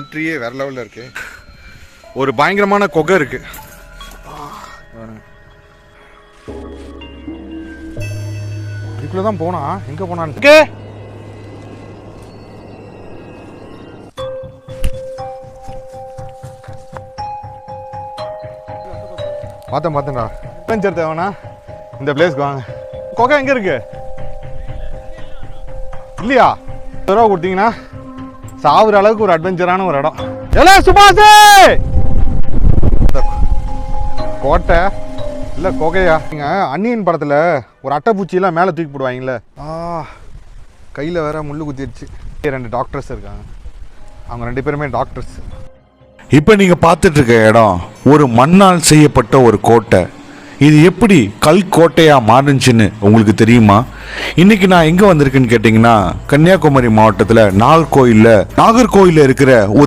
என்ட்ரியே வேற லெவலில் இருக்கு. ஒரு பயங்கரமான கொகை இருக்கு. இதுக்குள்ள தான் போனா எங்க போனான்னு பார்த்தேன்டா. அட்வென்ச்சர் தேவைன்னா இந்த பிளேஸ்க்கு வாங்க. கொகை எங்க இருக்கு இல்லையா? ரூபா கொடுத்தீங்கன்னா சாவுற அளவுக்கு ஒரு அட்வென்ச்சரான ஒரு இடம். எல்லாம் சுபாஷே கோட்டை இல்லை கொகையா? நீங்கள் அன்னியன் படத்தில் ஒரு அட்டைப்பூச்சியெல்லாம் மேலே தூக்கி போடுவாங்களே, கையில் வேற முள்ளு குத்திடுச்சு. 2 டாக்டர்ஸ் இருக்காங்க, அவங்க 2 பேருமே டாக்டர்ஸ். இப்போ நீங்கள் பார்த்துட்டு இருக்க இடம் ஒரு மண்ணால் செய்யப்பட்ட ஒரு கோட்டை. இது எப்படி கல் கோட்டையாக மாறுச்சுன்னு உங்களுக்கு தெரியுமா? இன்னைக்கு நான் எங்கே வந்திருக்கேன்னு கேட்டிங்கன்னா, கன்னியாகுமரி மாவட்டத்தில் நாகர்கோயிலில் இருக்கிற